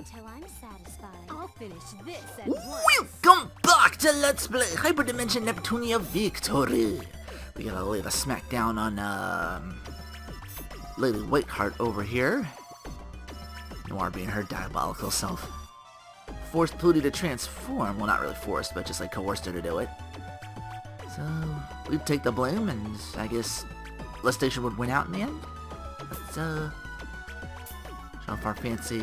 until I'm satisfied. I'll finish this at once. Welcome back to Let's Play Hyperdimension Neptunia Victory. We gotta lay the smackdown on, Lady Whiteheart over here. Noir being her diabolical self. Forced Pluty to transform. Well, not really forced, but just like coerced her to do it. So, we'd take the blame, and I guess Lestation would win out in the end. Let's, show off our fancy,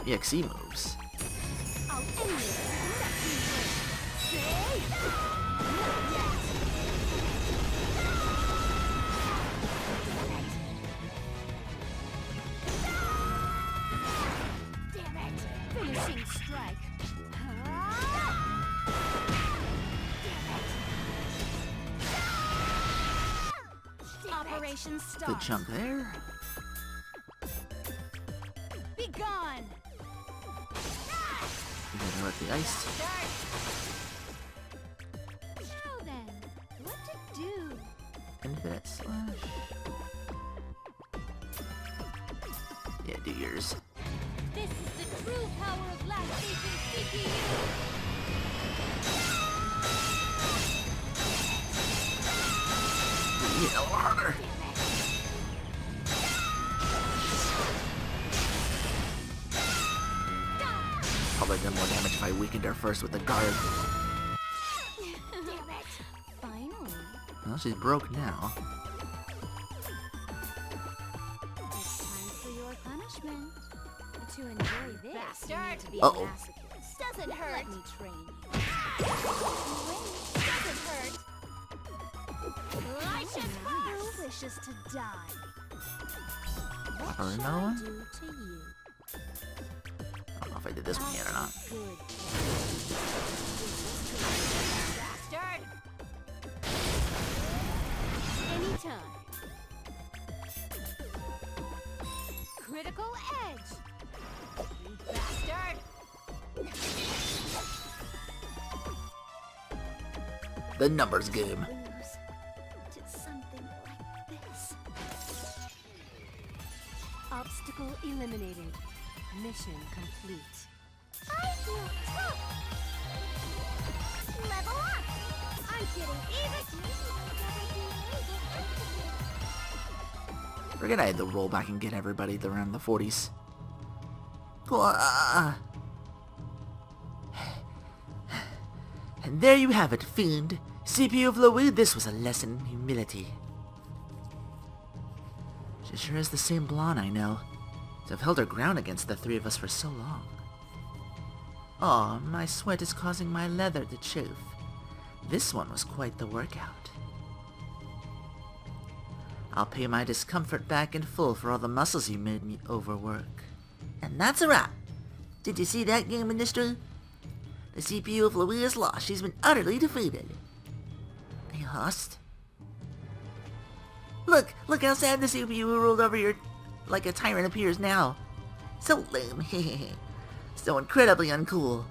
EXE moves. Finishing strike. Operation start. Good chunk there. Be gone. We're gonna let the ice. Now then, what to do? Infinite slash. Yeah, do yours. This is the true power of last season's CPU. Yeah, a little harder. Probably done more damage if I weakened her first with the guard. Finally. Well, she's broke now. It's time for your punishment. To enjoy this, Bastard. you need to be a Uh-oh. masochist. Doesn't hurt. Let me train you. Doesn't hurt. Righteous Who force. wishes to die? What Or shall another I one? do to you? I don't know if I did this one yet or not. Good. Bastard. Anytime. Critical edge. Bastard. The numbers game. Lose to something like this. Obstacle eliminated. Mission complete. I feel tough. Level up. I'm getting even. Forget I had to roll back and get everybody around the 40s. And there you have it, fiend. CPU of Louis, this was a lesson in humility. She sure is the same blonde I know. To have held her ground against the three of us for so long. Aw, my sweat is causing my leather to chafe. This one was quite the workout. I'll pay my discomfort back in full for all the muscles you made me overwork. And that's a wrap. Did you see that, Game Industry? The CPU of Louis is lost. She's been utterly defeated. They lost? Look how sad the CPU who ruled over your like a tyrant appears now. So lame. So incredibly uncool.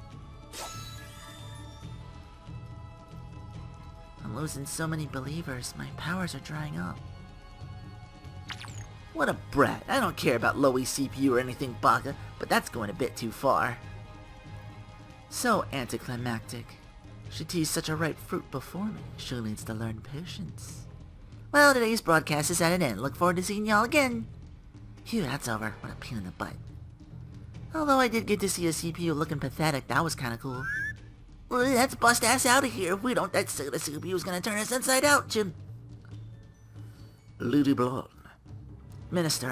I'm losing so many believers. My powers are drying up. What a brat. I don't care about Loey's CPU or anything, Baka, but that's going a bit too far. So anticlimactic. She teased such a ripe fruit before me. She needs to learn patience. Well, today's broadcast is at an end. Look forward to seeing y'all again. Phew, that's over. What a pain in the butt. Although I did get to see a CPU looking pathetic, that was kinda cool. Well, let's bust ass out of here. If we don't, that CPU is gonna turn us inside out, Jim. Lady Blonde. Minister,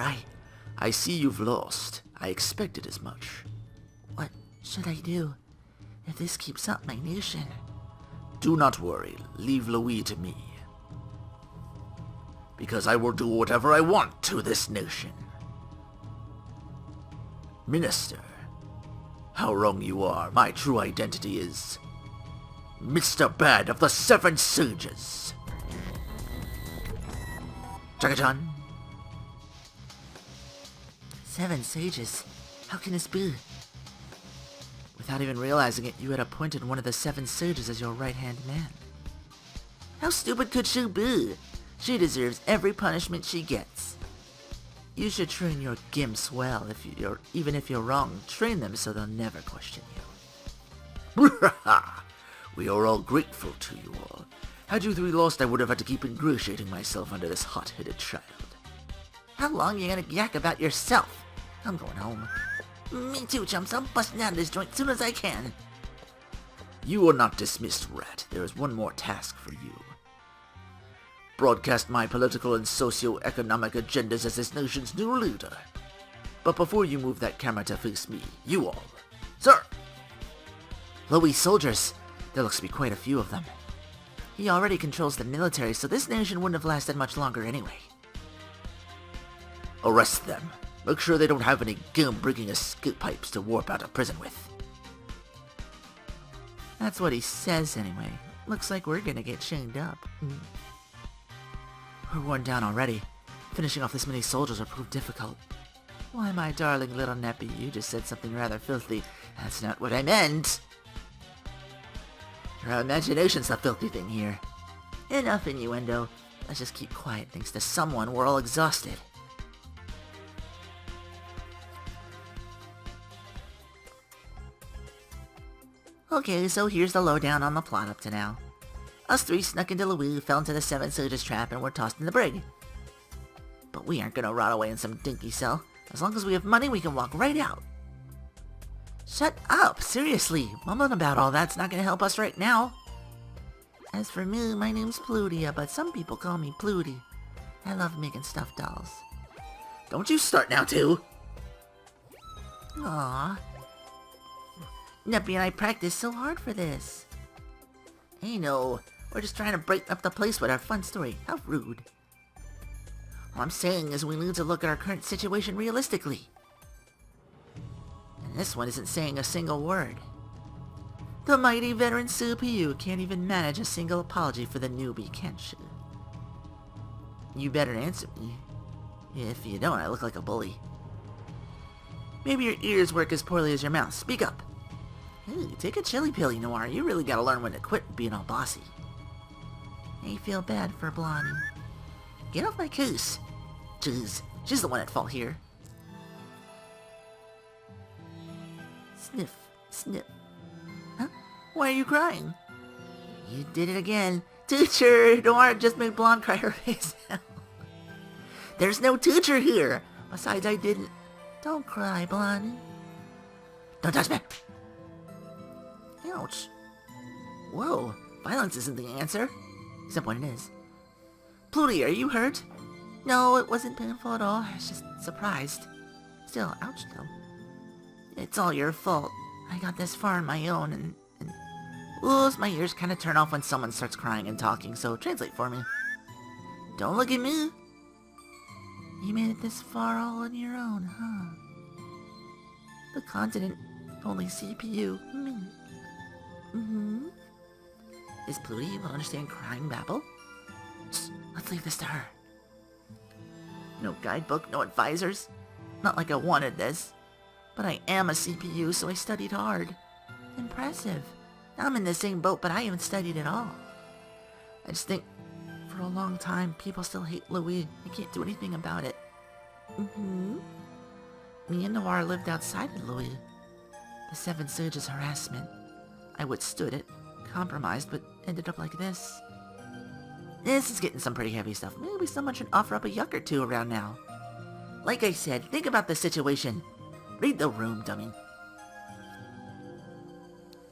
I see you've lost. I expected as much. What should I do? If this keeps up, my nation... Do not worry. Leave Louis to me. Because I will do whatever I want to this nation. Minister, how wrong you are. My true identity is... Mr. Bad of the Seven Sages. Chaka-chan. Seven Sages? How can this be? Without even realizing it, you had appointed one of the Seven Sages as your right-hand man. How stupid could she be? She deserves every punishment she gets. You should train your gimps well. Even if you're wrong, train them so they'll never question you. We are all grateful to you all. Had you three lost, I would have had to keep ingratiating myself under this hot-headed child. How long are you gonna yak about yourself? I'm going home. Me too, chumps. I'm busting out of this joint soon as I can. You are not dismissed, Rat. There is one more task for you. Broadcast my political and socio-economic agendas as this nation's new leader. But before you move that camera to face me, you all... Sir! Louis soldiers. There looks to be quite a few of them. He already controls the military, so this nation wouldn't have lasted much longer anyway. Arrest them. Make sure they don't have any gum-breaking escape pipes to warp out of prison with. That's what he says anyway. Looks like we're gonna get chained up. We're worn down already. Finishing off this many soldiers will prove difficult. Why, my darling little Neppy, you just said something rather filthy. That's not what I meant. Your imagination's the filthy thing here. Enough innuendo. Let's just keep quiet thanks to someone. We're all exhausted. Okay, so here's the lowdown on the plot up to now. Us three snuck into Louis, fell into the Seven Sages trap, and were tossed in the brig. But we aren't gonna rot away in some dinky cell. As long as we have money, we can walk right out. Shut up! Seriously! Mumbling about all that's not gonna help us right now. As for me, my name's Plutia, but some people call me Pluty. I love making stuffed dolls. Don't you start now, too! Aww. Neppy and I practiced so hard for this. I know. We're just trying to break up the place with our fun story. How rude. All I'm saying is we need to look at our current situation realistically. And this one isn't saying a single word. The mighty veteran CPU can't even manage a single apology for the newbie, can she? You better answer me. If you don't, I look like a bully. Maybe your ears work as poorly as your mouth. Speak up. Hey, take a chili pill, Noir. You really gotta learn when to quit being all bossy. I feel bad for Blondie. Get off my case. Jeez, she's the one at fault here. Sniff, sniff. Huh? Why are you crying? You did it again. Teacher! Noir just made Blonde cry her face out. There's no teacher here! Besides, I didn't... Don't cry, Blondie. Don't touch me! Ouch. Whoa, violence isn't the answer. Except when it is. Pluty, are you hurt? No, it wasn't painful at all. I was just surprised. Still, ouch though. It's all your fault. I got this far on my own and ooh, my ears kind of turn off when someone starts crying and talking, so translate for me. Don't look at me. You made it this far all on your own, huh? The continent, only CPU, me. Is Pluty able to understand crying babble? Shh, let's leave this to her. No guidebook, no advisors. Not like I wanted this. But I am a CPU, so I studied hard. Impressive. I'm in the same boat, but I haven't studied at all. I just think, for a long time, people still hate Louis. I can't do anything about it. Me and Noir lived outside of Louis. The Seven Sages harassment. I withstood it, compromised, but ended up like this. This is getting some pretty heavy stuff. Maybe someone should offer up a yuck or two around now. Like I said, think about the situation. Read the room, dummy.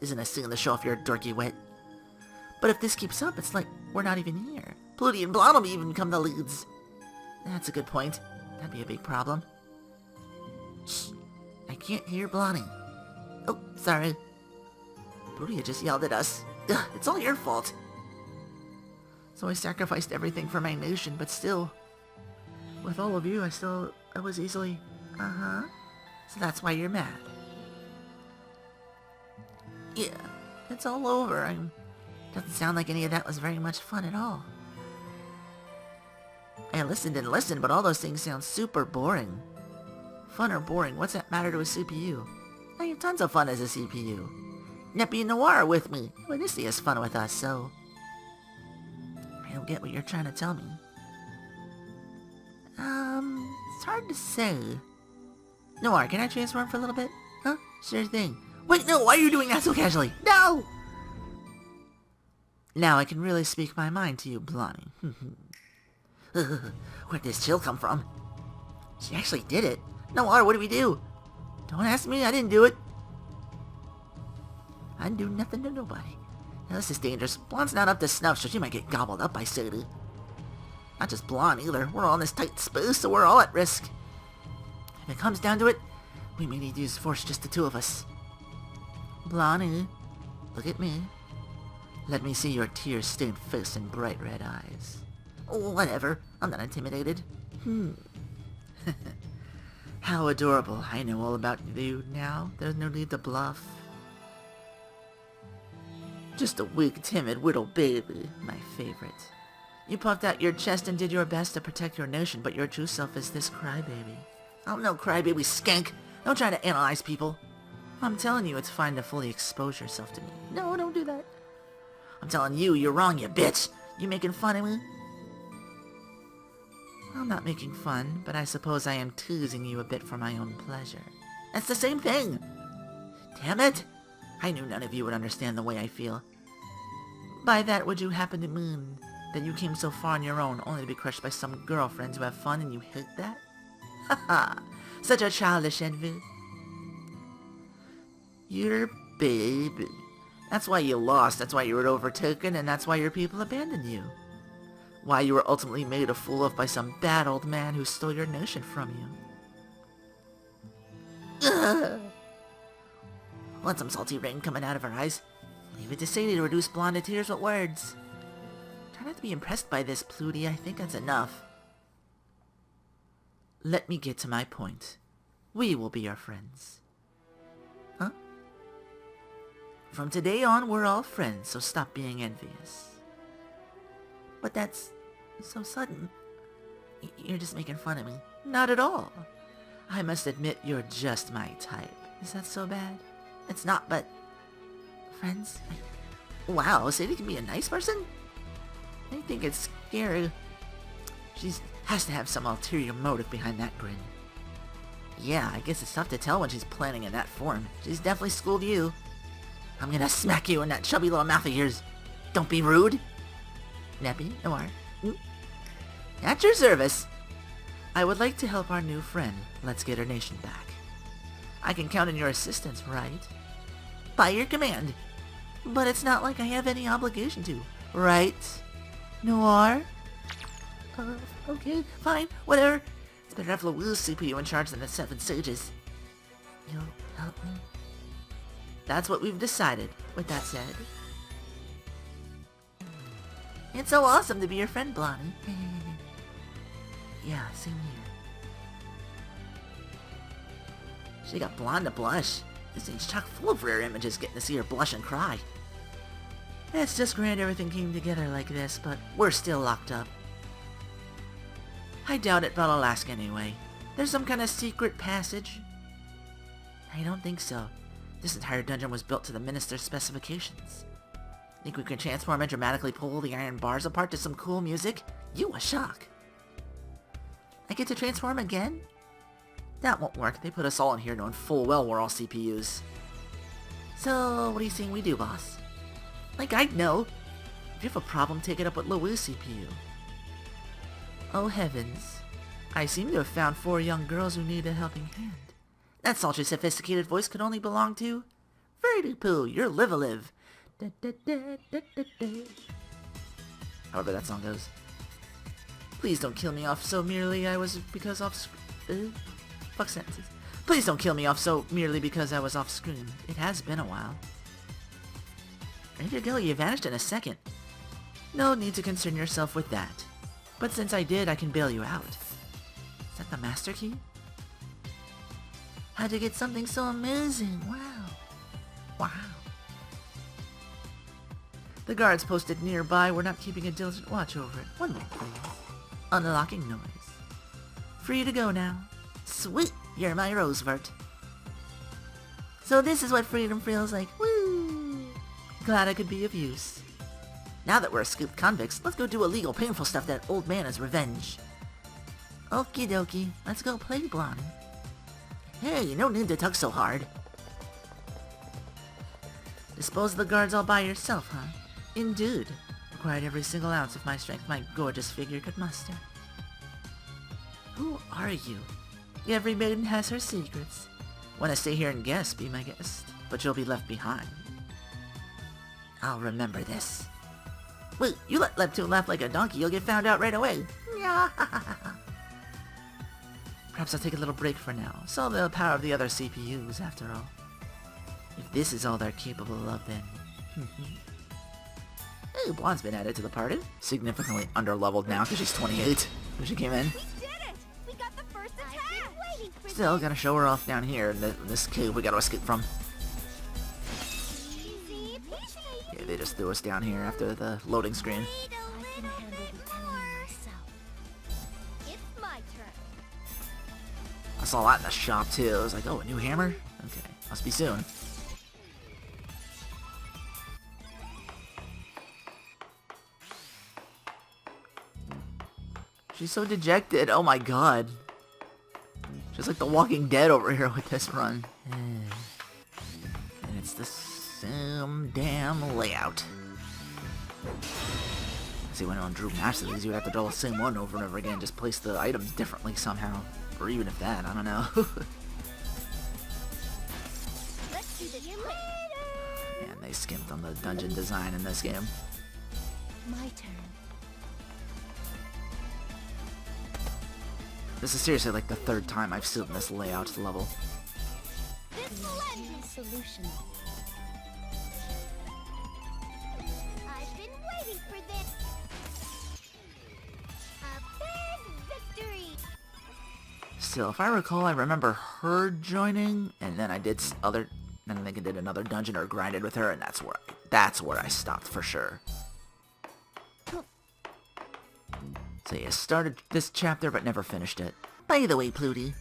Isn't a scene to show off your dorky wit? But if this keeps up, it's like we're not even here. Pluty and Blonde will even become the leads. That's a good point. That'd be a big problem. Shh. I can't hear Blondie. Oh, sorry. Pluty just yelled at us. Ugh, it's all your fault. So I sacrificed everything for my nation, but still, with all of you, I was easily, So that's why you're mad. Yeah, it's all over. Doesn't sound like any of that was very much fun at all. I listened and listened, but all those things sound super boring. Fun or boring, what's that matter to a CPU? I have tons of fun as a CPU. Neppy and Noir are with me. Odyssey has fun with us, so... I don't get what you're trying to tell me. hard to say. Noir, can I transform for a little bit? Huh? Sure thing. Wait, no, why are you doing that so casually? No! Now I can really speak my mind to you, Blondie. Where'd this chill come from? She actually did it. Noir, what do we do? Don't ask me, I didn't do it. I didn't do nothing to nobody. Now this is dangerous. Blonde's not up to snuff, so she might get gobbled up by Soda. Not just Blonde either. We're all in this tight space, so we're all at risk. If it comes down to it, we may need to use force, just the two of us. Blondie, look at me. Let me see your tear-stained face and bright red eyes. Oh, whatever. I'm not intimidated. How adorable. I know all about you now. There's no need to bluff. Just a weak, timid little baby. My favorite. You puffed out your chest and did your best to protect your nation, but your true self is this crybaby. I'm no crybaby, skank. Don't try to analyze people. I'm telling you, it's fine to fully expose yourself to me. No, don't do that. I'm telling you, you're wrong, you bitch. You making fun of me? I'm not making fun, but I suppose I am teasing you a bit for my own pleasure. That's the same thing! Damn it! I knew none of you would understand the way I feel. By that, would you happen to mean that you came so far on your own only to be crushed by some girlfriends who have fun and you hate that? Haha! Such a childish envy. You're baby. That's why you lost, that's why you were overtaken, and that's why your people abandoned you. Why you were ultimately made a fool of by some bad old man who stole your nation from you. Ugh. Want some salty rain coming out of her eyes? Leave it to Sadie to reduce Blonde to tears with words. Try not to be impressed by this, Plutie. I think that's enough. Let me get to my point. We will be our friends. Huh? From today on, we're all friends, so stop being envious. But that's so sudden. You're just making fun of me. Not at all. I must admit you're just my type. Is that so bad? It's not, but... Friends? Wow, Sadie can be a nice person? I think it's scary. She has to have some ulterior motive behind that grin. Yeah, I guess it's tough to tell when she's planning in that form. She's definitely schooled you. I'm gonna smack you in that chubby little mouth of yours. Don't be rude. Nappy, Noir. At your service. I would like to help our new friend. Let's get her nation back. I can count on your assistance, right? By your command. But it's not like I have any obligation to, right? Noir? Okay, fine, whatever. It's better to have Louise's CPU in charge than the 7 sages. You'll help me? That's what we've decided. With that said... It's so awesome to be your friend, Blondie. Yeah, same here. She got Blonde to blush. This thing's chock full of rare images, getting to see her blush and cry. It's just grand everything came together like this, but we're still locked up. I doubt it, but I'll ask anyway. There's some kind of secret passage? I don't think so. This entire dungeon was built to the Minister's specifications. Think we can transform and dramatically pull the iron bars apart to some cool music? You a shock. I get to transform again? That won't work. They put us all in here knowing full well we're all CPUs. So, what are you saying we do, boss? Like I'd know. If you have a problem, take it up with Louis' CPU. Oh heavens. I seem to have found 4 young girls who need a helping hand. That sultry sophisticated voice could only belong to... Verity Poo, you're live-a-live. Da, da, da, da, da, da. However that song goes. Please don't kill me off so merely I was because off fuck sentences. Please don't kill me off so merely because I was off screen. It has been a while. Ready to go, you vanished in a second. No need to concern yourself with that. But since I did, I can bail you out. Is that the master key? How'd you get something so amazing? Wow. Wow. The guards posted nearby were not keeping a diligent watch over it. One minute, please. Unlocking noise. Free to go now. Sweet, you're my Rosevert. So this is what freedom feels like. Woo! Glad I could be of use. Now that we're escaped convicts, let's go do illegal, painful stuff that old man as revenge. Okie dokie, let's go play, Blondie. Hey, no need to tug so hard. Dispose of the guards all by yourself, huh? Indeed. Required every single ounce of my strength my gorgeous figure could muster. Who are you? Every maiden has her secrets. Wanna stay here and guess, be my guest, but you'll be left behind. I'll remember this. Wait, you let Neptune laugh like a donkey, you'll get found out right away. Perhaps I'll take a little break for now. Saw the power of the other CPUs, after all. If this is all they're capable of, then... Hey, Blonde's been added to the party. Significantly underleveled now because she's 28 when she came in. We did it! We got the first attack! I've been waiting for Still, gotta show her off down here in this cave we gotta escape from. easy peasy. Yeah, they just threw us down here after the loading screen. Need a little bit more. It's my turn. I saw a lot in the shop too. I was like, oh, a new hammer? Okay, must be soon. She's so dejected. Oh my god. She's like the Walking Dead over here with this run. And it's the same damn layout. See, when on Drew Master these, you would have to draw the same one over and over again, just place the items differently somehow. Or even if that, I don't know. Let's do this later. Man, they skimped on the dungeon design in this game. My turn. This is seriously like the third time I've seen this layout level. This will end. Solution. I've been waiting for this. A big victory. Still, if I recall, I remember her joining, and then I did then I think I did another dungeon or grinded with her, and that's where I stopped for sure. So yeah, started this chapter but never finished it. By the way, Pluty,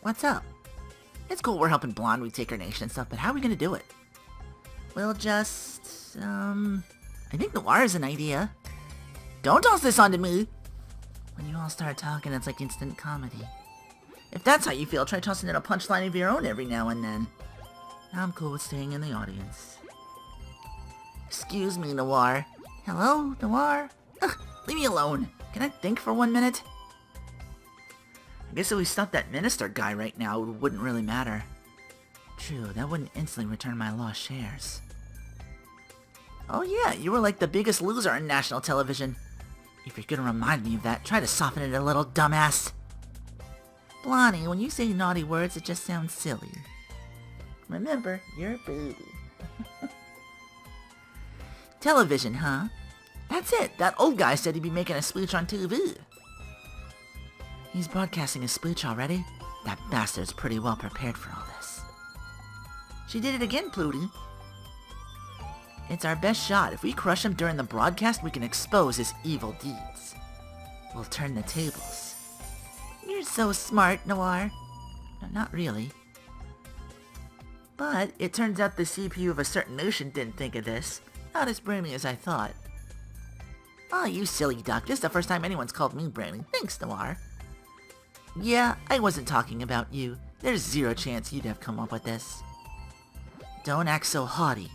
what's up? It's cool we're helping Blonde retake her nation and stuff, but how are we gonna do it? We'll just, I think Noir's an idea. Don't toss this onto me! When you all start talking, it's like instant comedy. If that's how you feel, try tossing in a punchline of your own every now and then. I'm cool with staying in the audience. Excuse me, Noir. Hello, Noir? Ugh, leave me alone. Can I think for 1 minute? I guess if we stopped that minister guy right now, it wouldn't really matter. True, that wouldn't instantly return my lost shares. Oh yeah, you were like the biggest loser on national television. If you're gonna remind me of that, try to soften it a little, dumbass. Blondie, when you say naughty words, it just sounds silly. Remember, you're a baby. Television, huh? That's it. That old guy said he'd be making a speech on TV. He's broadcasting a speech already? That bastard's pretty well prepared for all this. She did it again, Pluty. It's our best shot. If we crush him during the broadcast, we can expose his evil deeds. We'll turn the tables. You're so smart, Noir. No, not really. But it turns out the CPU of a certain nation didn't think of this. Not as brainy as I thought. Oh, you silly duck. This is the first time anyone's called me brainy. Thanks, Noir. Yeah, I wasn't talking about you. There's zero chance you'd have come up with this. Don't act so haughty.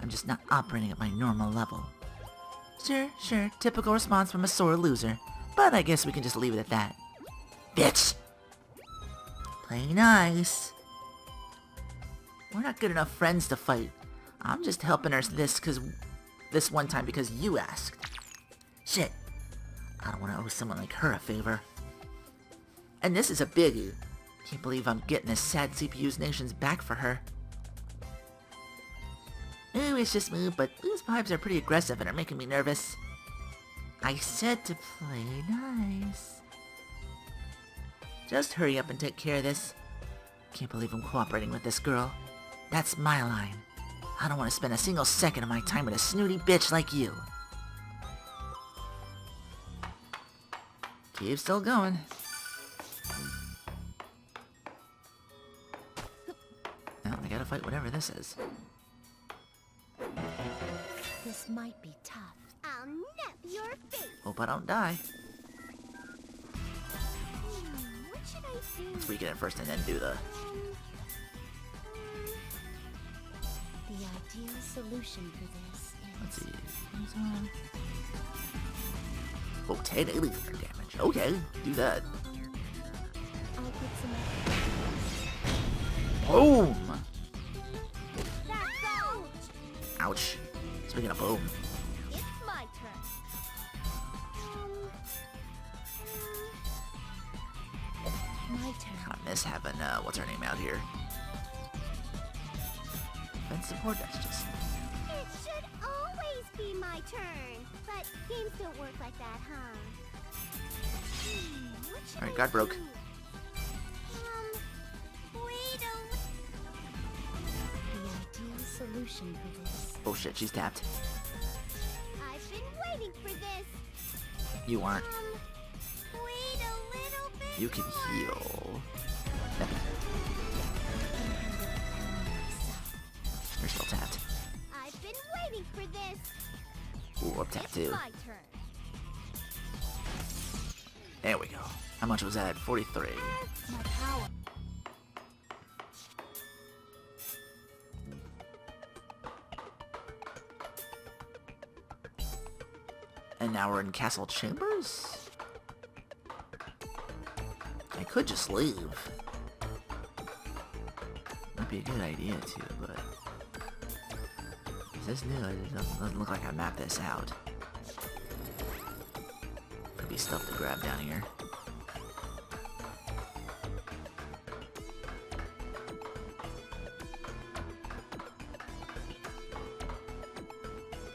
I'm just not operating at my normal level. Sure. Typical response from a sore loser. But I guess we can just leave it at that. Bitch! Play nice. We're not good enough friends to fight. I'm just helping her this one time because you asked. Shit. I don't want to owe someone like her a favor. And this is a biggie. Can't believe I'm getting this sad CPU's nation's back for her. Ooh, it's just me, but these vibes are pretty aggressive and are making me nervous. I said to play nice. Just hurry up and take care of this. Can't believe I'm cooperating with this girl. That's my line. I don't want to spend a single second of my time with a snooty bitch like you. Keep still going. Now I gotta fight whatever this is. This might be tough. I'll nap your face. Hope I don't die. should I do? So we get in first and then do the... The ideal solution for this is... Let's see. Oh, 1080 damage. Okay, do that. I'll put some... Boom! That's out! Ouch. Speaking of boom. It's my turn. My turn. I miss having, what's her name out here? Defense support, that's just... It should always be my turn. But games don't work like that, huh? What should Alright, I God broke. do? Wait a The ideal solution for this. Oh shit, she's tapped. I've been waiting for this. You aren't. Wait a little bit. You can more. heal. You're still tapped. I've been waiting for this. Ooh, up tapped too. It's my turn. There we go. How much was that? 43. My power. And now we're in Castle Chambers? I could just leave. Might be a good idea too, but... Is this new? It doesn't look like I mapped this out. Could be stuff to grab down here.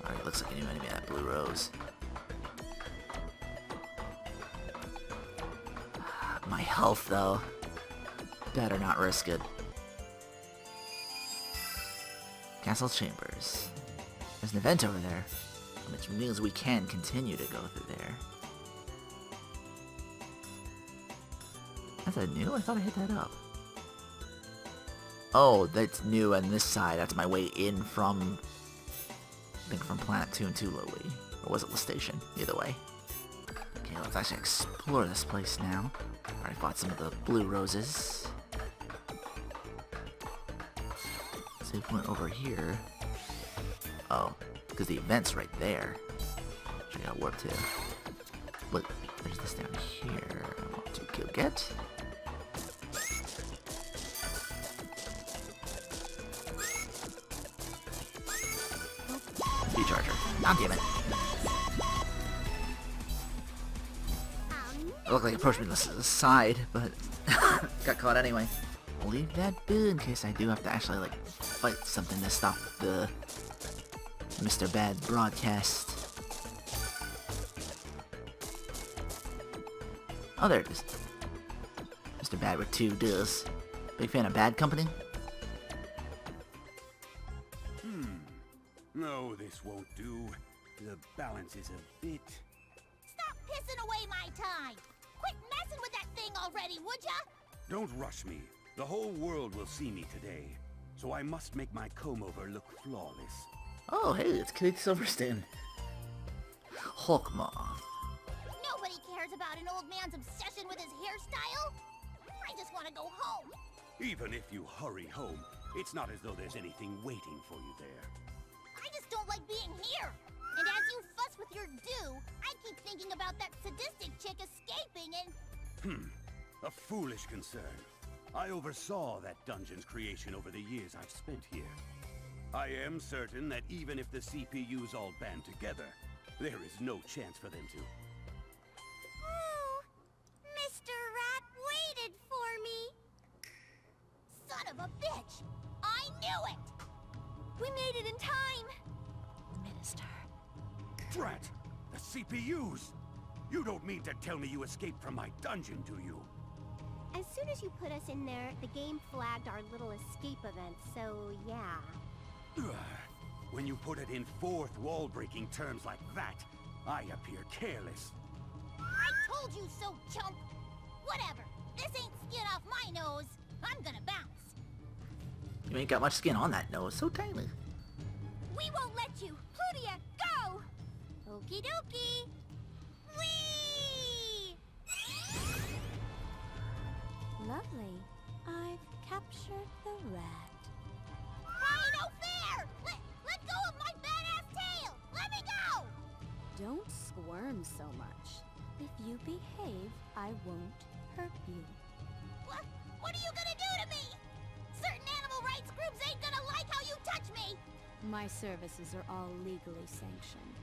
Alright, looks like a new enemy, that blue rose. My health, though. Better not risk it. Castle Chambers. There's an event over there, which means we can continue to go through there. That's a new? I thought I hit that up. Oh, that's new on this side. That's my way in from... I think from Planet 2 and 2 Lily. Or was it the station? Either way. Okay, let's actually explore this place now. Already fought some of the blue roses. So if we went over here... Oh, because the event's right there. Which I got warp to. But there's this down here. I want to go get. Recharger. Ah, damn it. It looked like it approached me to the side, but got caught anyway. I'll leave that be in case I do have to actually, like, fight something to stop the Mr. Bad broadcast. Oh, there it is. Mr. Bad with 2 does. Big fan of Bad Company? No, this won't do. The balance is a bit... Stop pissing away my time. Quit messing with that thing already, would ya? Don't rush me. The whole world will see me today. So I must make my comb-over look flawless. Oh, hey, it's Kate Silverstein. Hawkmoth. Nobody cares about an old man's obsession with his hairstyle. I just want to go home. Even if you hurry home, it's not as though there's anything waiting for you there. I just don't like being here. And as you fuss with your do, I keep thinking about that sadistic chick escaping and... A foolish concern. I oversaw that dungeon's creation over the years I've spent here. I am certain that even if the CPUs all band together, there is no chance for them to. Oh, Mr. Rat waited for me. Son of a bitch! I knew it! We made it in time! Minister. Drat! The CPUs! You don't mean to tell me you escaped from my dungeon, do you? As soon as you put us in there, the game flagged our little escape event, so yeah. When you put it in fourth wall-breaking terms like that, I appear careless. I told you so, chump! Whatever, this ain't skin off my nose. I'm gonna bounce. You ain't got much skin on that nose, so tiny. We won't let you. Plutia, go! Okie dokie. Whee! Lovely. I've captured the rat. Hey, no fair! Let go of my badass tail! Let me go! Don't squirm so much. If you behave, I won't hurt you. What are you gonna do to me? Certain animal rights groups ain't gonna like how you touch me! My services are all legally sanctioned.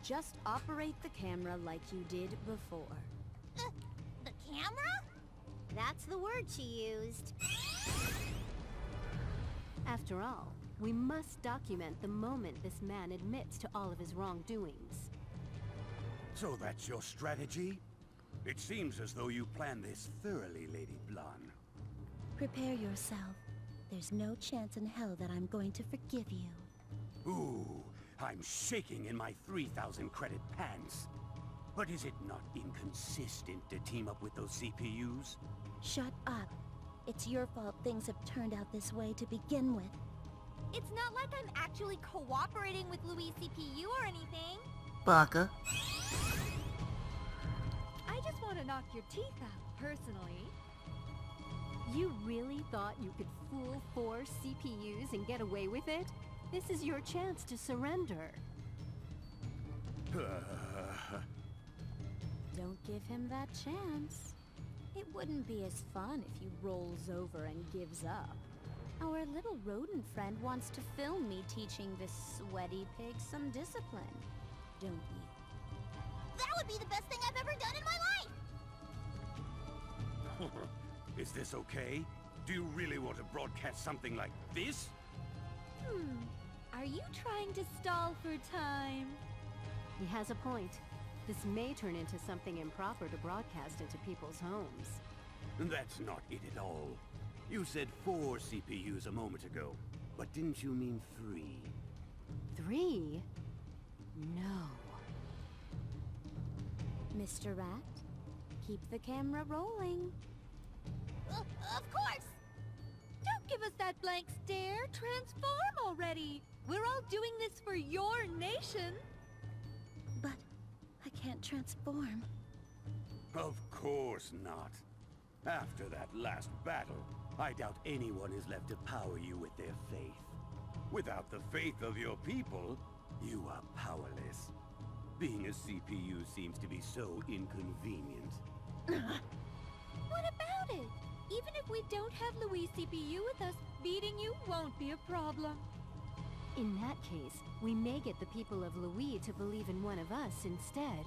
Just operate the camera like you did before. The camera? That's the word she used. After all, we must document the moment this man admits to all of his wrongdoings. So that's your strategy? It seems as though you planned this thoroughly, Lady Blonde. Prepare yourself. There's no chance in hell that I'm going to forgive you. Ooh, I'm shaking in my 3,000 credit pants. But is it not inconsistent to team up with those CPUs? Shut up. It's your fault things have turned out this way to begin with. It's not like I'm actually cooperating with Louis CPU or anything. Baka. I just want to knock your teeth out, personally. You really thought you could fool 4 CPUs and get away with it? This is your chance to surrender. Don't give him that chance. It wouldn't be as fun if he rolls over and gives up. Our little rodent friend wants to film me teaching this sweaty pig some discipline, don't you? That would be the best thing I've ever done in my life! Is this okay? Do you really want to broadcast something like this? Are you trying to stall for time? He has a point. This may turn into something improper to broadcast into people's homes. That's not it at all. You said 4 CPUs a moment ago, but didn't you mean 3? 3? No. Mr. Rat, keep the camera rolling. Of course! Don't give us that blank stare. Transform already. We're all doing this for your nation. But I can't transform. Of course not. After that last battle, I doubt anyone is left to power you with their faith. Without the faith of your people, you are powerless. Being a CPU seems to be so inconvenient. What about it? Even if we don't have Louis CPU with us, beating you won't be a problem. In that case, we may get the people of Louis to believe in one of us instead.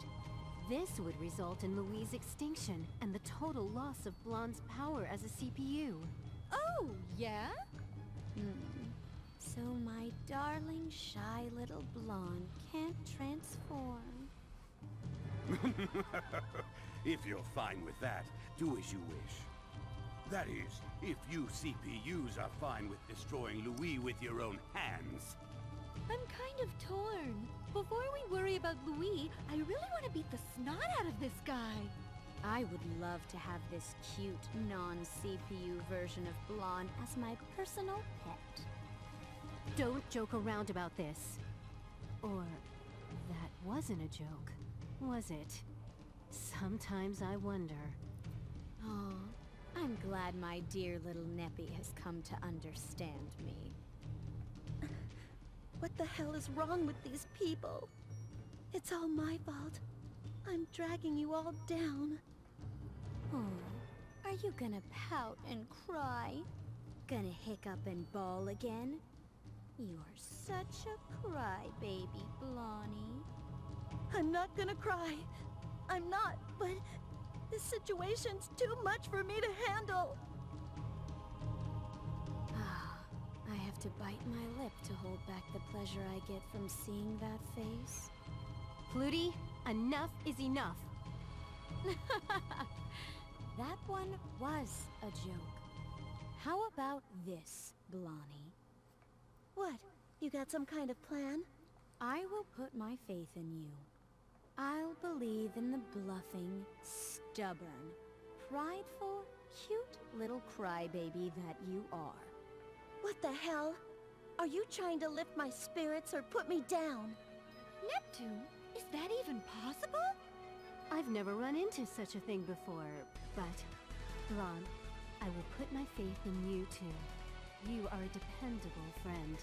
This would result in Louis' extinction and the total loss of Blonde's power as a CPU. Oh, yeah? So my darling, shy little blonde can't transform. If you're fine with that, do as you wish. That is, if you CPUs are fine with destroying Louis with your own hands. I'm kind of torn. Before we worry about Louis, I really want to beat the snot out of this guy. I would love to have this cute, non-CPU version of Blonde as my personal pet. Don't joke around about this. Or, that wasn't a joke, was it? Sometimes I wonder. Oh, I'm glad my dear little Neppy has come to understand me. What the hell is wrong with these people? It's all my fault. I'm dragging you all down. Oh, are you gonna pout and cry? Gonna hiccup and bawl again? You're such a crybaby, Blonnie. I'm not gonna cry. I'm not, but this situation's too much for me to handle. I have to bite my lip to hold back the pleasure I get from seeing that face. Flutie, enough is enough. That one was a joke. How about this, Blonnie? What? You got some kind of plan? I will put my faith in you. I'll believe in the bluffing, stubborn, prideful, cute little crybaby that you are. What the hell? Are you trying to lift my spirits or put me down? Neptune? Is that even possible? I've never run into such a thing before, but... Blonde, I will put my faith in you two. You are a dependable friend.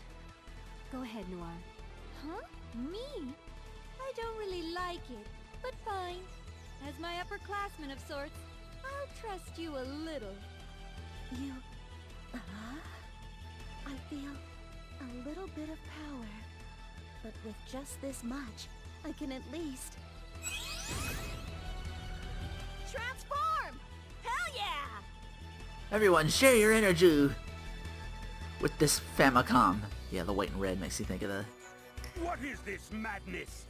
Go ahead, Noir. Huh? Me? I don't really like it, but fine. As my upperclassman of sorts, I'll trust you a little. You... I feel a little bit of power. But with just this much, I can at least... transform! Hell yeah! Everyone, share your energy with this Famicom. Yeah, the white and red makes you think of the... What is this madness?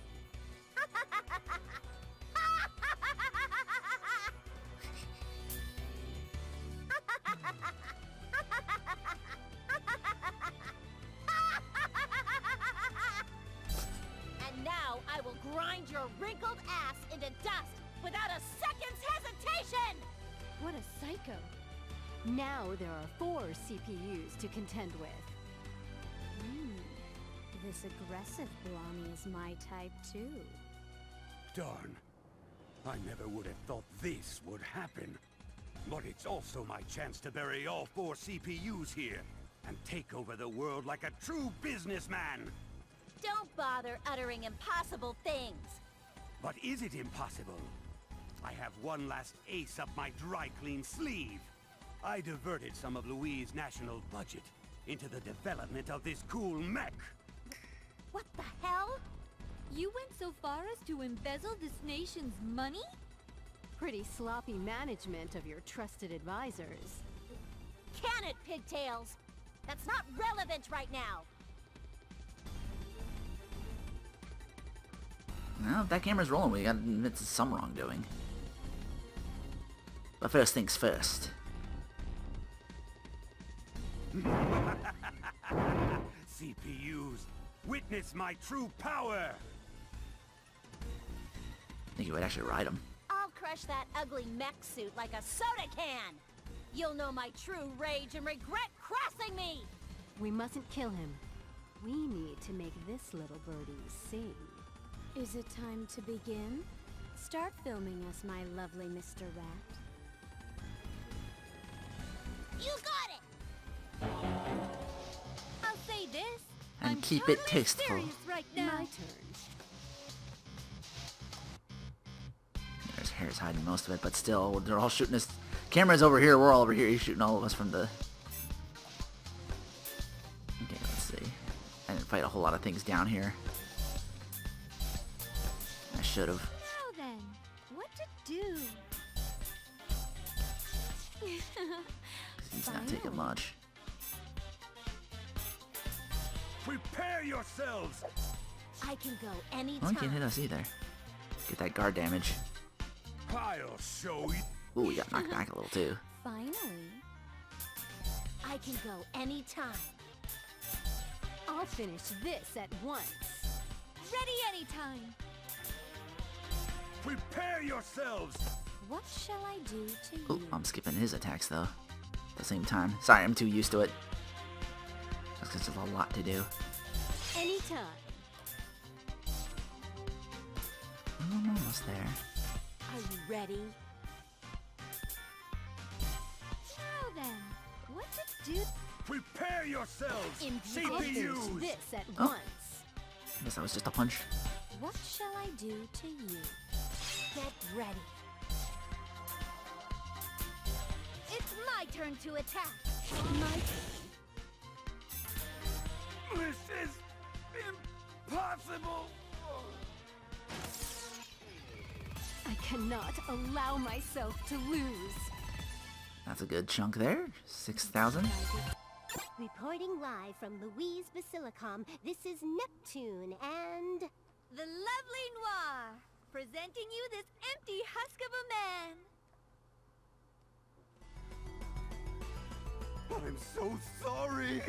And now I will grind your wrinkled ass into dust without a second's hesitation! What a psycho. Now there are 4 CPUs to contend with. This aggressive Blondie is my type too. Darn. I never would have thought this would happen. But it's also my chance to bury all 4 CPUs here and take over the world like a true businessman. Don't bother uttering impossible things. But is it impossible? I have one last ace up my dry clean sleeve. I diverted some of Louis' national budget into the development of this cool mech. What the hell? You went so far as to embezzle this nation's money? Pretty sloppy management of your trusted advisors. Can it, pigtails? That's not relevant right now. Well, if that camera's rolling, we gotta admit to some wrongdoing. But first things first. CPUs, witness my true power! I think you would actually ride them. I'll crush that ugly mech suit like a soda can. You'll know my true rage and regret crossing me! We mustn't kill him. We need to make this little birdie sing. Is it time to begin? Start filming us, my lovely Mr. Rat. You got it! I'll say this. And I'm keep totally it tasteful. serious right now. My turn. There's Hair's hiding most of it, but still, they're all shooting us. Camera's over here, we're all over here. He's shooting all of us from the... Okay, let's see. I didn't fight a whole lot of things down here. I should have. Now then, what to do? He's not taking much. Prepare yourselves! I can go No anytime. one can hit us either. Get that guard damage. I'll show you. Ooh, we got knocked back a little too. Finally. I can go anytime. I'll finish this at once. Ready anytime. Prepare yourselves! What shall I do to Oh, you? I'm skipping his attacks though. At the same time. Sorry, I'm too used to it. Just 'cause there's a lot to do. Anytime. I'm almost there. Are you ready? Now then, what to do? Prepare yourselves! I'll finish CPUs! this at Oh. once. I guess that was just a punch. What shall I do to you? Get ready. It's my turn to attack. My turn. This is impossible! I cannot allow myself to lose. That's a good chunk there. 6,000. Reporting live from Louise Basilicom, this is Neptune and... The lovely Noir, presenting you this empty husk of a man. I'm so sorry!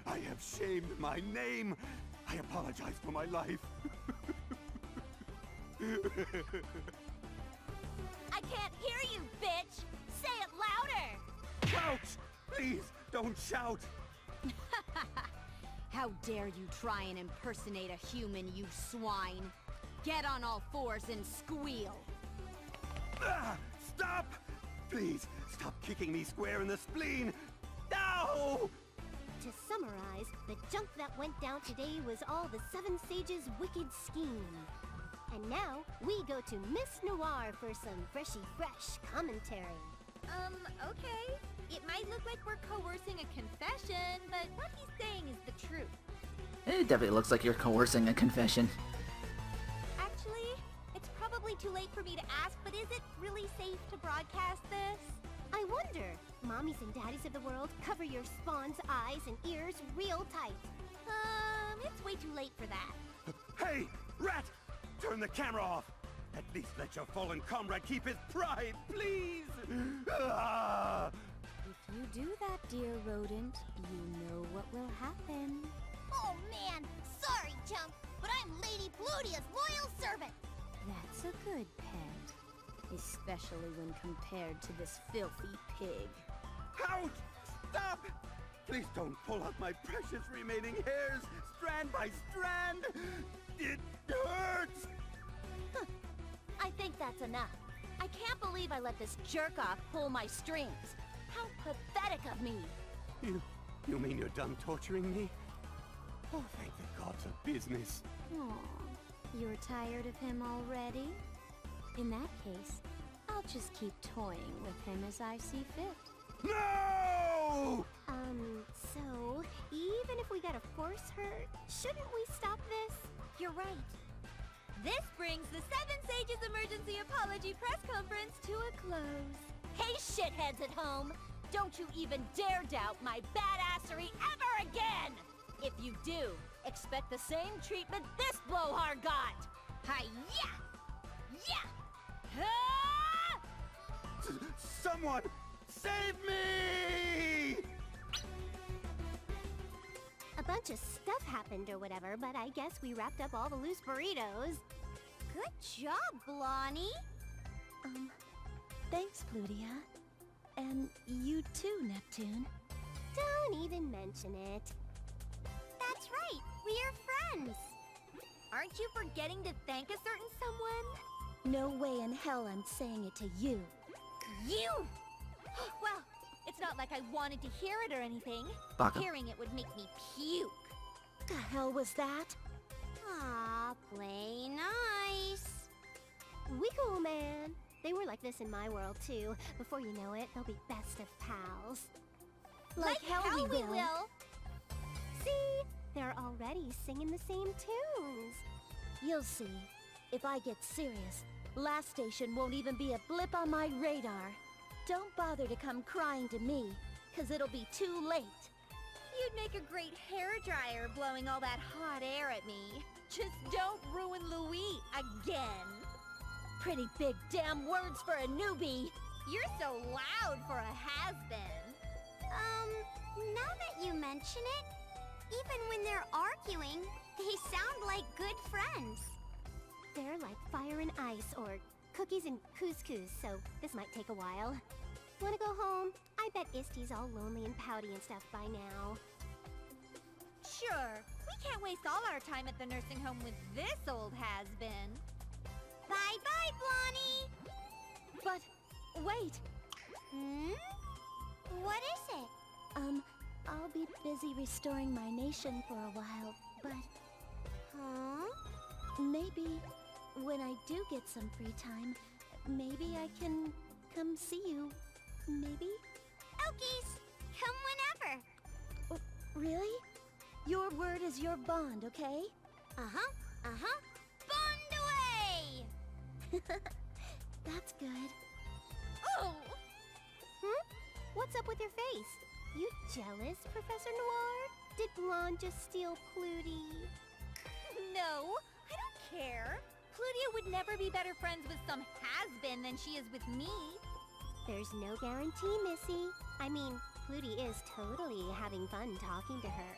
I have shamed my name. I apologize for my life. I can't hear you, bitch! Say it louder! Ouch! Please, don't shout! How dare you try and impersonate a human, you swine! Get on all fours and squeal! Ah, stop! Please, stop kicking me square in the spleen! Ow! To summarize, the junk that went down today was all the Seven Sages' wicked scheme. And now, we go to Miss Noir for some freshy fresh commentary. Okay. It might look like we're coercing a confession, but what he's saying is the truth. It definitely looks like you're coercing a confession. Actually, it's probably too late for me to ask, but is it really safe to broadcast this? I wonder, mommies and daddies of the world, cover your spawn's eyes and ears real tight. It's way too late for that. Hey, Rat! Turn the camera off! At least let your fallen comrade keep his pride, please! Ah! If you do that, dear rodent, you know what will happen. Oh man, sorry, chump, but I'm Lady Plutia's loyal servant. That's a good pet. Especially when compared to this filthy pig. Ouch! Stop! Please don't pull out my precious remaining hairs, strand by strand! It hurts! I think that's enough. I can't believe I let this jerk-off pull my strings. How pathetic of me. You mean you're done torturing me? Oh, thank the gods of business. Aw, you're tired of him already? In that case, I'll just keep toying with him as I see fit. No! So, even if we gotta force her, shouldn't we stop this? You're right. This brings the Seven Sages Emergency Apology Press Conference to a close. Hey, shitheads at home! Don't you even dare doubt my badassery ever again! If you do, expect the same treatment this blowhard got! Hi-ya! Yeah! Ah! Someone, save me! A bunch of stuff happened or whatever, but I guess we wrapped up all the loose burritos. Good job, Blondie! Thanks, Plutia. And you too, Neptune. Don't even mention it. That's right, we're friends! Aren't you forgetting to thank a certain someone? No way in hell I'm saying it to you. You! Well, it's not like I wanted to hear it or anything. Baka. Hearing it would make me puke. The hell was that? Aw, play nice. We cool, man. They were like this in my world, too. Before you know it, they'll be best of pals. Like hell we will. See? They're already singing the same tunes. You'll see. If I get serious, Last Station won't even be a blip on my radar. Don't bother to come crying to me, 'cause it'll be too late. You'd make a great hairdryer blowing all that hot air at me. Just don't ruin Louis again. Pretty big damn words for a newbie. You're so loud for a has-been. Now that you mention it, even when they're arguing, they sound like good friends. They're like fire and ice, or cookies and couscous, so this might take a while. Wanna go home? I bet Isty's all lonely and pouty and stuff by now. Sure, we can't waste all our time at the nursing home with this old has-been. Bye-bye, Blondie! But, wait! What is it? I'll be busy restoring my nation for a while, but maybe when I do get some free time, maybe I can come see you. Maybe? Okies! Come whenever! Oh, really? Your word is your bond, okay? Bond away! That's good. Oh! What's up with your face? You jealous, Professor Noir? Did Blonde just steal Plutie? No, I don't care. Plutia would never be better friends with some has-been than she is with me. There's no guarantee, Missy. I mean, Plutie is totally having fun talking to her.